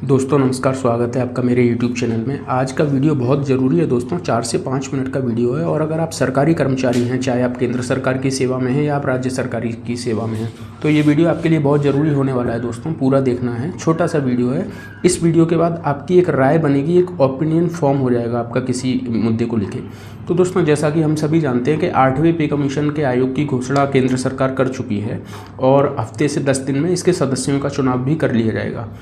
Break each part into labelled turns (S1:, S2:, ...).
S1: दोस्तों नमस्कार, स्वागत है आपका मेरे YouTube चैनल में। आज का वीडियो बहुत ज़रूरी है दोस्तों, 4 से 5 मिनट का वीडियो है। और अगर आप सरकारी कर्मचारी हैं, चाहे आप केंद्र सरकार की सेवा में हैं या आप राज्य सरकारी की सेवा में हैं, तो ये वीडियो आपके लिए बहुत ज़रूरी होने वाला है दोस्तों। पूरा देखना है, छोटा सा वीडियो है। इस वीडियो के बाद आपकी एक राय बनेगी, एक ओपिनियन फॉर्म हो जाएगा आपका किसी मुद्दे को लेके। तो दोस्तों, जैसा कि हम सभी जानते हैं कि 8वें पे कमीशन के आयोग की घोषणा केंद्र सरकार कर चुकी है और हफ्ते से 10 दिन में इसके सदस्यों का चुनाव भी कर लिया जाएगा।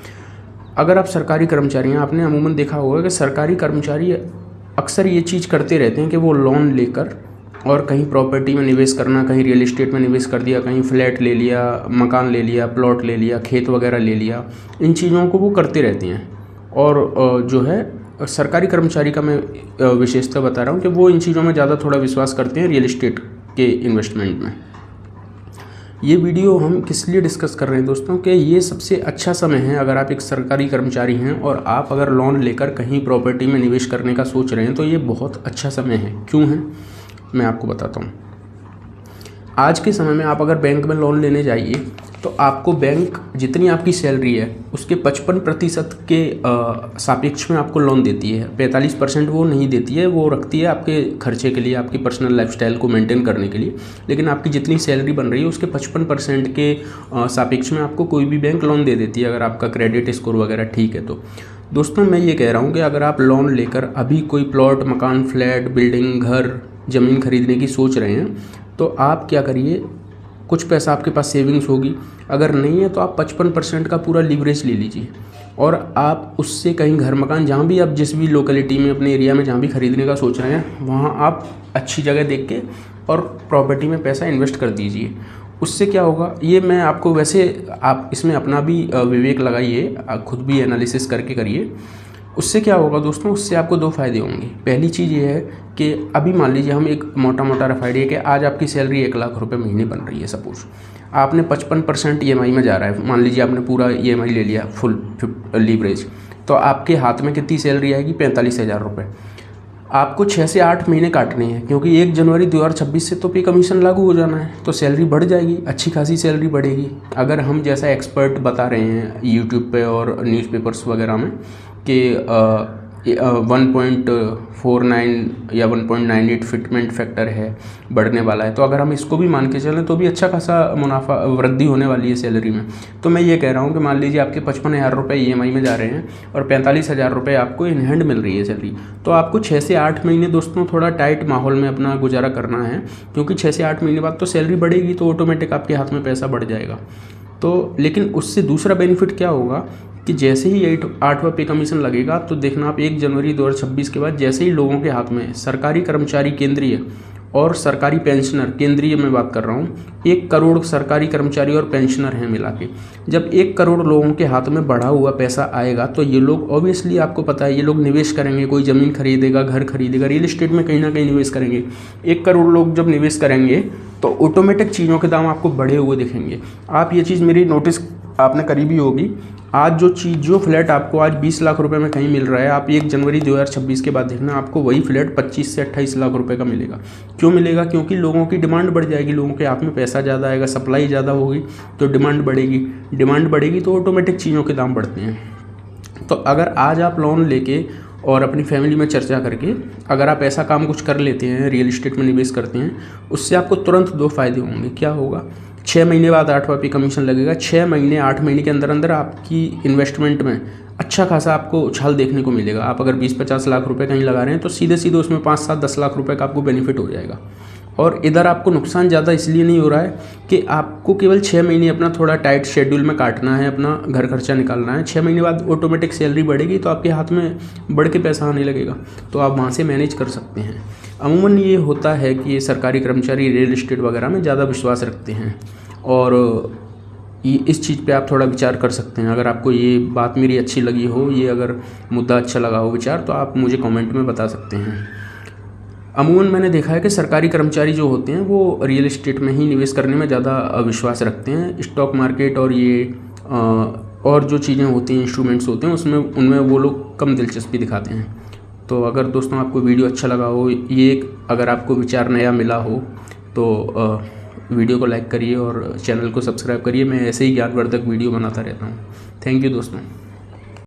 S1: अगर आप सरकारी कर्मचारी हैं, आपने अमूमन देखा होगा कि सरकारी कर्मचारी अक्सर ये चीज़ करते रहते हैं कि वो लोन लेकर और कहीं प्रॉपर्टी में निवेश करना, कहीं रियल एस्टेट में निवेश कर दिया, कहीं फ्लैट ले लिया, मकान ले लिया, प्लॉट ले लिया, खेत वगैरह ले लिया। इन चीज़ों को वो करते रहते हैं। और जो है सरकारी कर्मचारी का मैं विशेषता बता रहा हूँ कि वो इन चीज़ों में ज़्यादा थोड़ा विश्वास करते हैं, रियल एस्टेट के इन्वेस्टमेंट में। ये वीडियो हम किस लिए डिस्कस कर रहे हैं दोस्तों कि ये सबसे अच्छा समय है अगर आप एक सरकारी कर्मचारी हैं और आप अगर लोन लेकर कहीं प्रॉपर्टी में निवेश करने का सोच रहे हैं, तो ये बहुत अच्छा समय है। क्यों है, मैं आपको बताता हूँ। आज के समय में आप अगर बैंक में लोन लेने जाइए तो आपको बैंक जितनी आपकी सैलरी है उसके 55% के सापेक्ष में आपको लोन देती है। 45% वो नहीं देती है, वो रखती है आपके खर्चे के लिए, आपकी पर्सनल लाइफस्टाइल को मेंटेन करने के लिए। लेकिन आपकी जितनी सैलरी बन रही है उसके 55% के सापेक्ष में आपको कोई भी बैंक लोन दे देती है, अगर आपका क्रेडिट स्कोर वगैरह ठीक है तो। दोस्तों, मैं ये कह रहा हूँ कि अगर आप लोन लेकर अभी कोई प्लॉट, मकान, फ्लैट, बिल्डिंग, घर, ज़मीन खरीदने की सोच रहे हैं, तो आप क्या करिए, कुछ पैसा आपके पास सेविंग्स होगी। अगर नहीं है तो आप 55% का पूरा लीवरेज ले लीजिए और आप उससे कहीं घर, मकान, जहाँ भी आप जिस भी लोकेलिटी में, अपने एरिया में जहाँ भी खरीदने का सोच रहे हैं, वहाँ आप अच्छी जगह देख के और प्रॉपर्टी में पैसा इन्वेस्ट कर दीजिए। उससे क्या होगा, ये मैं आपको, वैसे आप इसमें अपना भी विवेक लगाइए, खुद भी एनालिसिस करके करिए। उससे क्या होगा दोस्तों, उससे आपको 2 फ़ायदे होंगे। पहली चीज़ ये है कि अभी मान लीजिए, हम एक मोटा रफ आइडिया कि आज आपकी सैलरी 1 लाख रुपए महीने बन रही है। सपोज आपने 55% EMI में जा रहा है, मान लीजिए आपने पूरा EMI ले लिया, फुल लीवरेज, तो आपके हाथ में कितनी सैलरी आएगी? 45,000 रुपये। आपको 6 से 8 महीने काटने हैं, क्योंकि 1 जनवरी 2026 से तो पे कमीशन लागू हो जाना है, तो सैलरी बढ़ जाएगी, अच्छी खासी सैलरी बढ़ेगी। अगर हम जैसा एक्सपर्ट बता रहे हैं यूट्यूब पे और न्यूज़पेपर्स वगैरह में कि 1.49 या 1.98 फिटमेंट फैक्टर है, बढ़ने वाला है, तो अगर हम इसको भी मान के चलें तो भी अच्छा खासा मुनाफा, वृद्धि होने वाली है सैलरी में। तो मैं ये कह रहा हूँ कि मान लीजिए आपके 55,000 रुपये EMI में जा रहे हैं और 45,000 रुपये आपको इन हैंड मिल रही है सैलरी, तो आपको 6 से 8 महीने दोस्तों थोड़ा टाइट माहौल में अपना गुजारा करना है, क्योंकि 6 से 8 महीने बाद तो सैलरी बढ़ेगी, तो ऑटोमेटिक आपके हाथ में पैसा बढ़ जाएगा। तो लेकिन उससे दूसरा बेनिफिट क्या होगा कि जैसे ही 8वां पे कमीशन लगेगा, तो देखना आप 1 जनवरी 2026 के बाद जैसे ही लोगों के हाथ में सरकारी कर्मचारी केंद्रीय और सरकारी पेंशनर, केंद्रीय में बात कर रहा हूँ, 1 करोड़ सरकारी कर्मचारी और पेंशनर हैं मिला के, जब 1 करोड़ लोगों के हाथ में बढ़ा हुआ पैसा आएगा, तो ये लोग ऑब्वियसली, आपको पता है, ये लोग निवेश करेंगे। कोई ज़मीन खरीदेगा, घर खरीदेगा, रियल एस्टेट में कहीं ना कहीं निवेश करेंगे। 1 करोड़ लोग जब निवेश करेंगे तो ऑटोमेटिक चीज़ों के दाम आपको बढ़े हुए दिखेंगे। आप ये चीज़ मेरी नोटिस आपने करी भी होगी। आज जो फ्लैट आपको आज 20 लाख रुपए में कहीं मिल रहा है, आप 1 जनवरी 2026 के बाद देखना आपको वही फ्लैट 25 से 28 लाख रुपए का मिलेगा। क्यों मिलेगा? क्योंकि लोगों की डिमांड बढ़ जाएगी, लोगों के हाथ में पैसा ज़्यादा आएगा, सप्लाई ज़्यादा होगी तो डिमांड बढ़ेगी तो ऑटोमेटिक चीज़ों के दाम बढ़ते हैं। तो अगर आज आप लोन लेके और अपनी फैमिली में चर्चा करके अगर आप ऐसा काम कुछ कर लेते हैं, रियल एस्टेट में निवेश करते हैं, उससे आपको तुरंत 2 फ़ायदे होंगे। क्या होगा? 6 महीने बाद 8वां पे कमीशन लगेगा। 6 महीने 8 महीने के अंदर आपकी इन्वेस्टमेंट में अच्छा खासा आपको उछाल देखने को मिलेगा। आप अगर 20-50 लाख रुपए कहीं लगा रहे हैं तो सीधे उसमें 5-7-10 लाख रुपए का आपको बेनिफिट हो जाएगा। और इधर आपको नुकसान ज़्यादा इसलिए नहीं हो रहा है कि आपको केवल 6 महीने अपना थोड़ा टाइट शेड्यूल में काटना है, अपना घर खर्चा निकालना है। 6 महीने बाद ऑटोमेटिक सैलरी बढ़ेगी तो आपके हाथ में बढ़ के पैसा आने लगेगा, तो आप वहाँ से मैनेज कर सकते हैं। अमूमन ये होता है कि ये सरकारी कर्मचारी रियल एस्टेट वगैरह में ज़्यादा विश्वास रखते हैं और इस चीज़ पे आप थोड़ा विचार कर सकते हैं। अगर आपको ये बात मेरी अच्छी लगी हो, ये अगर मुद्दा अच्छा लगा हो विचार, तो आप मुझे कमेंट में बता सकते हैं। अमूमन मैंने देखा है कि सरकारी कर्मचारी जो होते हैं वो रियल एस्टेट में ही निवेश करने में ज़्यादा विश्वास रखते हैं। स्टॉक मार्केट और ये और जो चीज़ें होती हैं, इंस्ट्रूमेंट्स होते हैं, उनमें वो लोग कम दिलचस्पी दिखाते हैं। तो अगर दोस्तों आपको वीडियो अच्छा लगा हो, ये अगर आपको विचार नया मिला हो, तो वीडियो को लाइक करिए और चैनल को सब्सक्राइब करिए। मैं ऐसे ही ज्ञानवर्धक वीडियो बनाता रहता हूँ। थैंक यू दोस्तों।